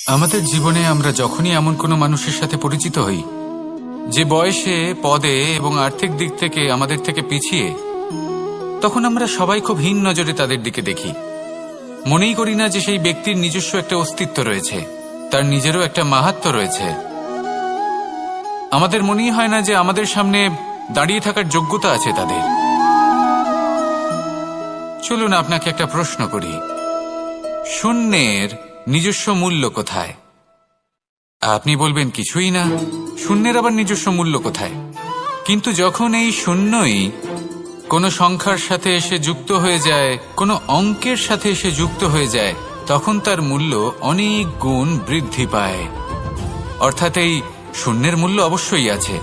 আমাদের জীবনে আমরা যখনই এমন কোনো মানুষের সাথে পরিচিত হই যে বয়সে, পদে এবং আর্থিক দিক থেকে আমাদের থেকে পিছিয়ে, তখন আমরা সবাই খুব হীন নজরে তাদের দিকে দেখি। মনেই করি না যে সেই ব্যক্তির নিজস্ব একটা অস্তিত্ব রয়েছে, তার নিজেরও একটা মাহাত্ম্য রয়েছে। আমাদের মনেই হয় না যে আমাদের সামনে দাঁড়িয়ে থাকার যোগ্যতা আছে তাদের। চলুন আপনাকে একটা প্রশ্ন করি, শূন্যের নিজস্ব মূল্য কোথায়? আপনি বলবেন কিছুই না। শূন্যের আবার নিজস্ব মূল্য কোথায়? কিন্তু যখন এই শূন্যই কোনো সংখ্যার সাথে এসে যুক্ত হয়ে যায়, কোনো অঙ্কের সাথে এসে যুক্ত হয়ে যায়, তখন তার মূল্য অনেক গুণ বৃদ্ধি পায়। অর্থাৎ এই শূন্যের মূল্য অবশ্যই আছে।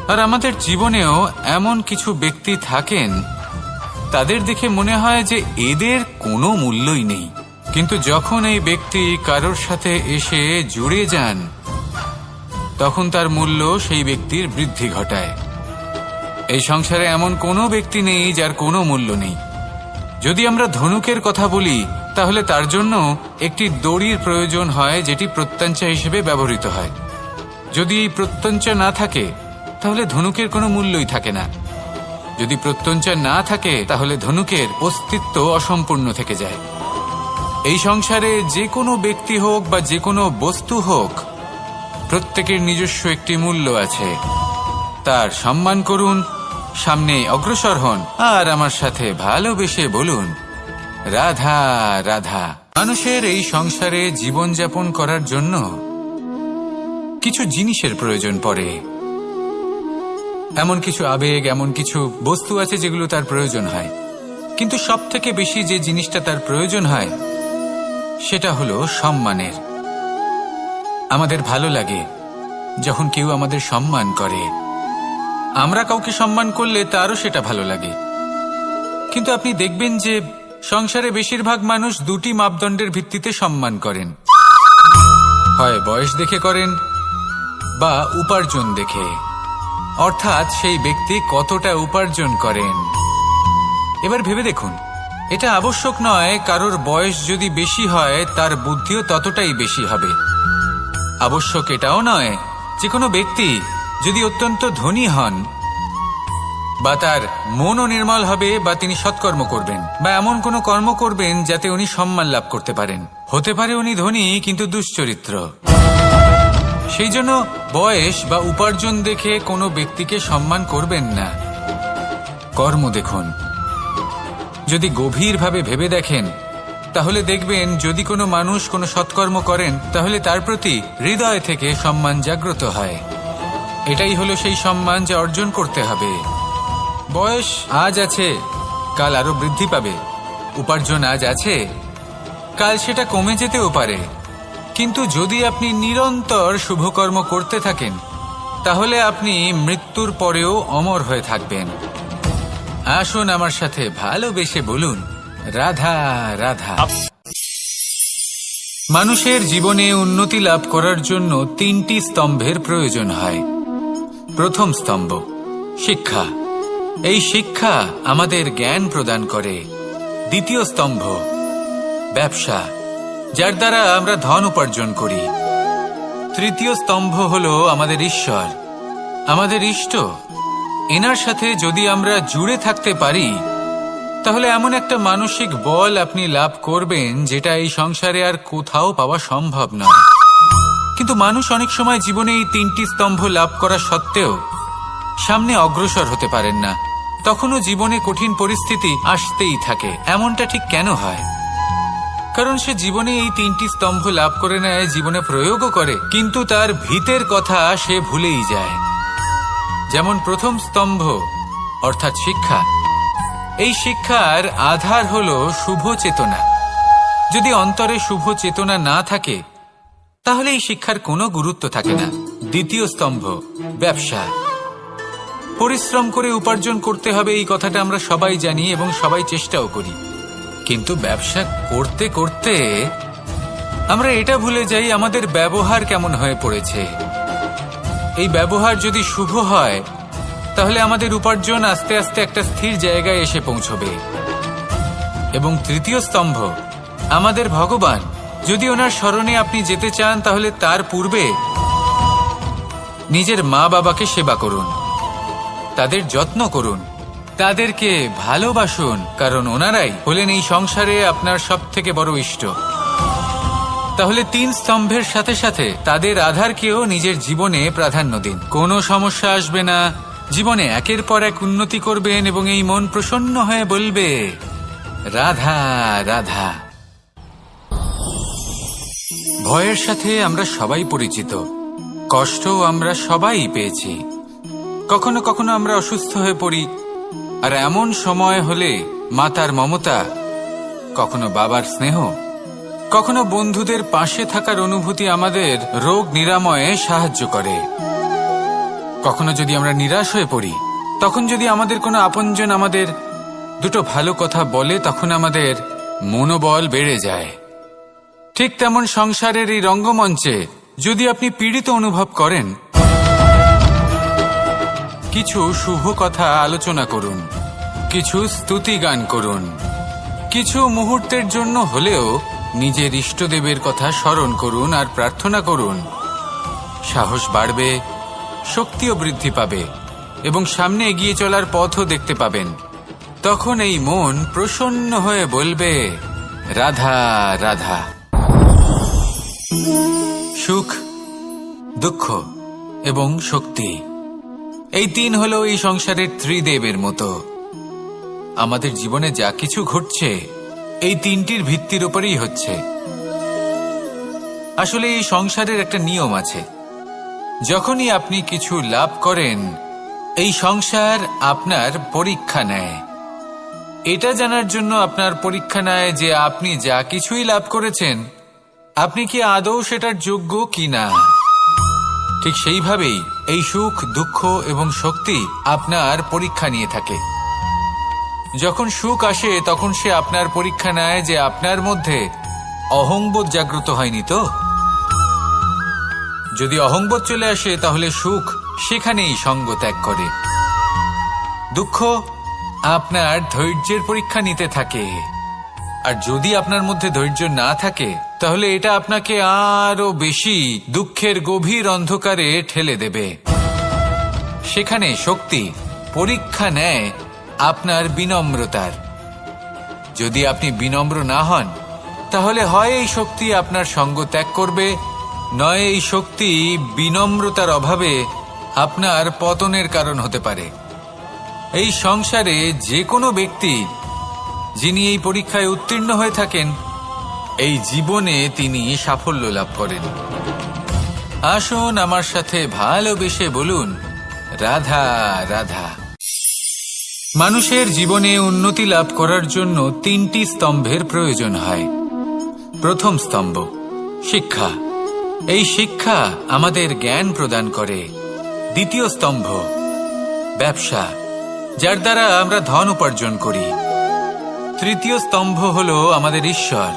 আর আমাদের জীবনেও এমন কিছু ব্যক্তি থাকেন, তাদের দেখে মনে হয় যে এদের কোনো মূল্যই নেই। কিন্তু যখন এই ব্যক্তি কারোর সাথে এসে জুড়ে যান, তখন তার মূল্য সেই ব্যক্তির বৃদ্ধি ঘটায়। এই সংসারে এমন কোনো ব্যক্তি নেই যার কোনো মূল্য নেই। যদি আমরা ধনুকের কথা বলি, তাহলে তার জন্য একটি দড়ির প্রয়োজন হয়, যেটি প্রত্যঞ্চা হিসেবে ব্যবহৃত হয়। যদি এই প্রত্যঞ্চা না থাকে, তাহলে ধনুকের কোনো মূল্যই থাকে না। যদি প্রত্যঞ্চা না থাকে, তাহলে ধনুকের অস্তিত্ব অসম্পূর্ণ থেকে যায়। এই সংসারে যে কোনো ব্যক্তি হোক বা যে কোনো বস্তু হোক, প্রত্যেকের নিজস্ব একটি মূল্য আছে। তার সম্মান করুন, সামনে অগ্রসর হন, আর আমার সাথে ভালোবেসে বলুন, রাধা রাধা। মানুষের এই সংসারে জীবনযাপন করার জন্য কিছু জিনিসের প্রয়োজন পড়ে। এমন কিছু আবেগ, এমন কিছু বস্তু আছে যেগুলো তার প্রয়োজন হয়। কিন্তু সব থেকে বেশি যে জিনিসটা তার প্রয়োজন হয়, সেটা হলো সম্মানের। আমাদের ভালো লাগে যখন কেউ আমাদের সম্মান করে। আমরা কাউকে সম্মান করলে তারও সেটা ভালো লাগে। কিন্তু আপনি দেখবেন যে সংসারে বেশিরভাগ মানুষ দুটি মাপদণ্ডের ভিত্তিতে সম্মান করেন, হয় বয়স দেখে করেন বা উপার্জন দেখে। অর্থাৎ সেই ব্যক্তি কতটা উপার্জন করেন। এবার ভেবে দেখুন, এটা আবশ্যক নয় কারোর বয়স যদি বেশি হয় তার বুদ্ধিও ততটাই বেশি হবে। আবশ্যক এটাও নয় যে কোনো ব্যক্তি যদি অত্যন্ত ধনী হন বা তার মনও নির্মল হবে বা তিনি সৎকর্ম করবেন বা এমন কোনো কর্ম করবেন যাতে উনি সম্মান লাভ করতে পারেন। হতে পারে উনি ধনী কিন্তু দুশ্চরিত্র। সেই জন্য বয়স বা উপার্জন দেখে কোনো ব্যক্তিকে সম্মান করবেন না। কর্ম দেখুন। যদি গভীরভাবে ভেবে দেখেন, তাহলে দেখবেন যদি কোনো মানুষ কোনো সৎকর্ম করেন, তাহলে তার প্রতি হৃদয় থেকে সম্মান জাগ্রত হয়। এটাই হলো সেই সম্মান যা অর্জন করতে হবে। বয়স আজ আছে, কাল আরো বৃদ্ধি পাবে। উপার্জন আজ আছে, কাল সেটা কমে যেতেও পারে। কিন্তু যদি আপনি নিরন্তর শুভকর্ম করতে থাকেন, তাহলে আপনি মৃত্যুর পরেও অমর হয়ে থাকবেন। আসুন আমার সাথে ভালোবেসে বলুন, রাধা রাধা। মানুষের জীবনে উন্নতি লাভ করার জন্য তিনটি স্তম্ভের প্রয়োজন হয়। প্রথম স্তম্ভ শিক্ষা। এই শিক্ষা আমাদের জ্ঞান প্রদান করে। দ্বিতীয় স্তম্ভ ব্যবসা, যার দ্বারা আমরা ধন উপার্জন করি। তৃতীয় স্তম্ভ হলো আমাদের ঈশ্বর, আমাদের ইষ্ট। এনার সাথে যদি আমরা জুড়ে থাকতে পারি, তাহলে এমন একটা মানসিক বল আপনি লাভ করবেন যেটা এই সংসারে আর কোথাও পাওয়া সম্ভব নয়। কিন্তু মানুষ অনেক সময় জীবনে এই তিনটি স্তম্ভ লাভ করা সত্ত্বেও সামনে অগ্রসর হতে পারেন না। তখনও জীবনে কঠিন পরিস্থিতি আসতেই থাকে। এমনটা ঠিক কেন হয়? কারণ সে জীবনে এই তিনটি স্তম্ভ লাভ করে নেয়, জীবনে প্রয়োগও করে, কিন্তু তার ভিতের কথা সে ভুলেই যায়। যেমন প্রথম স্তম্ভ অর্থাৎ শিক্ষা। এই শিক্ষার আধার হলো শুভ চেতনা। যদি অন্তরে শুভ চেতনা না থাকে, তাহলে এই শিক্ষার কোনো গুরুত্ব থাকে না। দ্বিতীয় স্তম্ভ ব্যবসা। পরিশ্রম করে উপার্জন করতে হবে, এই কথাটা আমরা সবাই জানি এবং সবাই চেষ্টাও করি। কিন্তু ব্যবসা করতে করতে আমরা এটা ভুলে যাই আমাদের ব্যবহার কেমন হয়ে পড়েছে। এই ব্যবহার যদি শুভ হয়, তাহলে আমাদের উপার্জন আস্তে আস্তে একটা স্থির জায়গায় এসে পৌঁছবে। এবং তৃতীয় স্তম্ভ আমাদের ভগবান, যদি ওনার স্মরণে আপনি যেতে চান তাহলে তার পূর্বে নিজের মা বাবাকে সেবা করুন, তাদের যত্ন করুন, তাদেরকে ভালোবাসুন, কারণ ওনারাই হলেন এই সংসারে আপনার সবথেকে বড় ইষ্ট। তাহলে 3 স্তম্ভের সাথে সাথে তাদের আধারকেও নিজের জীবনে প্রাধান্য দিন। কোনো সমস্যা আসবে না, জীবনে একের পর এক উন্নতি করবেন এবং এই মন প্রসন্ন হয়ে বলবে রাধা রাধা। ভয়ের সাথে আমরা সবাই পরিচিত, কষ্টও আমরা সবাই পেয়েছি। কখনো কখনো আমরা অসুস্থ হয়ে পড়ি, আর এমন সময় হলে মাতার মমতা, কখনো বাবার স্নেহ, কখনো বন্ধুদের পাশে থাকার অনুভূতি আমাদের রোগ নিরাময়ে সাহায্য করে। কখনো যদি আমরা নিরাশ হয়ে পড়ি, তখন যদি আমাদের কোনো আপনজন আমাদের দুটো ভালো কথা বলে, তখন আমাদের মনোবল বেড়ে যায়। ঠিক তেমন সংসারের এই রঙ্গমঞ্চে যদি আপনি পীড়িত অনুভব করেন, কিছু শুভ কথা আলোচনা করুন, কিছু স্তুতি গান করুন, কিছু মুহূর্তের জন্য হলেও নিজের ইষ্টদেবের কথা স্মরণ করুন আর প্রার্থনা করুন। সাহস বাড়বে, শক্তিও বৃদ্ধি পাবে এবং সামনে এগিয়ে চলার পথও দেখতে পাবেন। তখন এই মন প্রসন্ন হয়ে বলবে রাধা রাধা। সুখ, দুঃখ এবং শক্তি, এই 3 হলো এই সংসারের ত্রিদেবের মতো। আমাদের জীবনে যা কিছু ঘটছে এই 3টির ভিত্তির উপরেই হচ্ছে। আসলে এই সংসারের একটা নিয়ম আছে, যখনই আপনি কিছু লাভ করেন এই সংসার আপনার পরীক্ষা নেয়। এটা জানার জন্য আপনার পরীক্ষা নেয় যে আপনি যা কিছুই লাভ করেছেন আপনি কি আদৌ সেটার যোগ্য কিনা। ঠিক সেইভাবেই এই সুখ, দুঃখ এবং শক্তি আপনার পরীক্ষা নিয়ে থাকে। যখন সুখ আসে তখন সে আপনার পরীক্ষা নেয় যে আপনার মধ্যে অহংবোধ জাগ্রত হয়নি তো। যদি অহংবোধ চলে আসে তাহলে সুখ সেখানেই সঙ্গ ত্যাগ করে। দুঃখ আপনার ধৈর্যের পরীক্ষা নিতে থাকে, আর যদি আপনার মধ্যে ধৈর্য না থাকে তাহলে এটা আপনাকে আরো বেশি দুঃখের গভীর অন্ধকারে ঠেলে দেবে। সেখানে শক্তি পরীক্ষা নেয় আপনার বিনম্রতার। যদি আপনি বিনম্র না হন তাহলে হয় এই শক্তি আপনার সঙ্গ ত্যাগ করবে, নয় এই শক্তি বিনম্রতার অভাবে আপনার পতনের কারণ হতে পারে। এই সংসারে যে কোনো ব্যক্তি যিনি এই পরীক্ষায় উত্তীর্ণ হয়ে থাকেন এই জীবনে তিনি সাফল্য লাভ করেন। আসুন আমার সাথে ভালোবেসে বলুন রাধা রাধা। মানুষের জীবনে উন্নতি লাভ করার জন্য 3টি স্তম্ভের প্রয়োজন হয়। প্রথম স্তম্ভ শিক্ষা, এই শিক্ষা আমাদের জ্ঞান প্রদান করে। দ্বিতীয় স্তম্ভ ব্যবসা, যার দ্বারা আমরা ধন উপার্জন করি। তৃতীয় স্তম্ভ হলো আমাদের ঈশ্বর,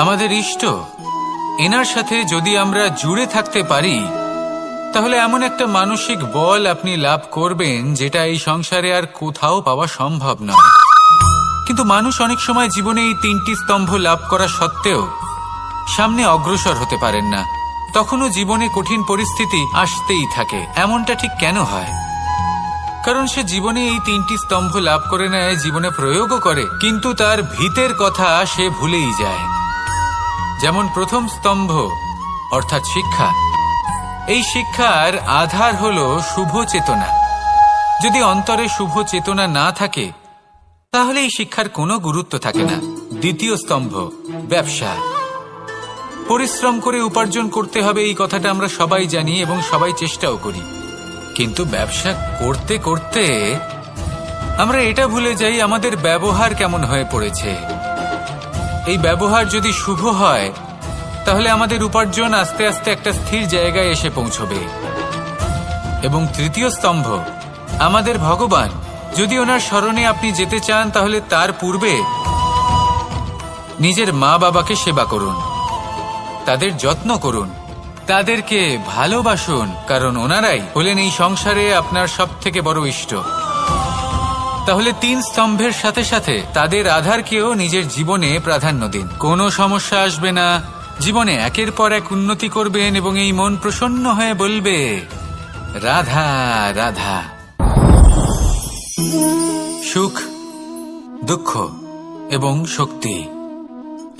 আমাদের ইষ্ট। এনার সাথে যদি আমরা জুড়ে থাকতে পারি তাহলে এমন একটা মানসিক বল আপনি লাভ করবেন যেটা এই সংসারে আর কোথাও পাওয়া সম্ভব নয়। কিন্তু মানুষ অনেক সময় জীবনে এই 3টি স্তম্ভ লাভ করা সত্ত্বেও সামনে অগ্রসর হতে পারেন না। তখনও জীবনে কঠিন পরিস্থিতি আসতেই থাকে। এমনটা ঠিক কেন হয়? কারণ সে জীবনে এই 3টি স্তম্ভ লাভ করে নেয়, জীবনে প্রয়োগও করে, কিন্তু তার ভিতের কথা সে ভুলেই যায়। যেমন প্রথম স্তম্ভ অর্থাৎ শিক্ষা, এই শিক্ষার আধার হলো শুভ চেতনা। যদি অন্তরে শুভ চেতনা না থাকে তাহলে এই শিক্ষার কোনো গুরুত্ব থাকে না। দ্বিতীয় স্তম্ভ ব্যবসা, পরিশ্রম করে উপার্জন করতে হবে এই কথাটা আমরা সবাই জানি এবং সবাই চেষ্টাও করি, কিন্তু ব্যবসা করতে করতে আমরা এটা ভুলে যাই আমাদের ব্যবহার কেমন হয়ে পড়েছে। এই ব্যবহার যদি শুভ হয় তাহলে আমাদের উপার্জন আস্তে আস্তে একটা স্থির জায়গায় এসে পৌঁছবে। এবং তৃতীয় স্তম্ভ আমাদের ভগবান, যদি ওনার স্মরণে আপনি যেতে চান তাহলে তার পূর্বে নিজের মা বাবাকে সেবা করুন, তাদের যত্ন করুন, তাদেরকে ভালোবাসুন, কারণ ওনারাই হলেন এই সংসারে আপনার সবথেকে বড় ইষ্ট। তাহলে 3 স্তম্ভের সাথে সাথে তাদের আধারকেও নিজের জীবনে প্রাধান্য দিন। কোনো সমস্যা আসবে না, জীবনে একের পর এক উন্নতি করবেন এবং এই মন প্রসন্ন হয়ে বলবে, রাধা রাধা। সুখ, দুঃখ এবং শক্তি,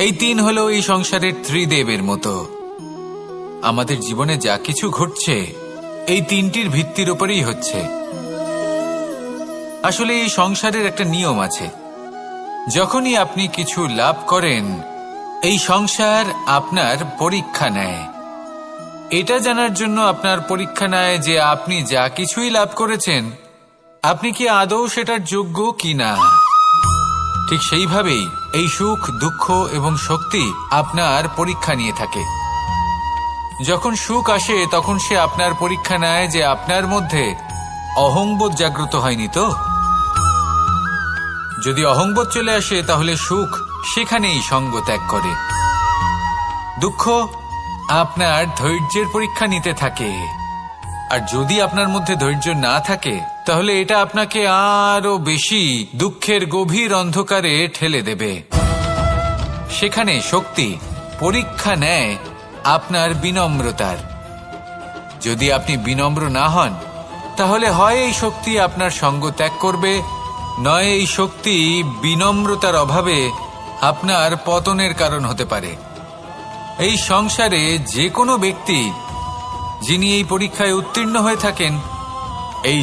এই তিন হলো এই সংসারের ত্রিদেবের মতো। আমাদের জীবনে যা কিছু ঘটছে এই তিনটির ভিত্তির উপরেই হচ্ছে। আসলে এই সংসারের একটা নিয়ম আছে, যখনই আপনি কিছু লাভ করেন এই সংসার আপনার পরীক্ষা নেয়। এটা জানার জন্য আপনার পরীক্ষা নেয় যে আপনি যা কিছুই লাভ করেছেন আপনি কি আদৌ সেটার যোগ্য কিনা। ঠিক সেইভাবেই এই সুখ, দুঃখ এবং শক্তি আপনার পরীক্ষা নিয়ে থাকে। যখন সুখ আসে তখন সে আপনার পরীক্ষা নেয় যে আপনার মধ্যে অহংবোধ জাগ্রত হয়নি তো। যদি অহংবোধ চলে আসে তাহলে সুখ সেখানেই সঙ্গ ত্যাগ করে। দুঃখ আপনার ধৈর্যের পরীক্ষা নিতে থাকে, আর যদি আপনার মধ্যে ধৈর্য না থাকে তাহলে এটা আপনাকে আরো বেশি দুঃখের গভীর অন্ধকারে ঠেলে দেবে। সেখানে শক্তি পরীক্ষা নেয় আপনার বিনম্রতার। যদি আপনি বিনম্র না হন তাহলে হয় এই শক্তি আপনার সঙ্গ ত্যাগ করবে, নয় এই শক্তি বিনম্রতার অভাবে আপনার পতনের কারণ হতে পারে। এই সংসারে যে কোনো ব্যক্তি যিনি এই পরীক্ষায় উত্তীর্ণ হয়ে থাকেন, এই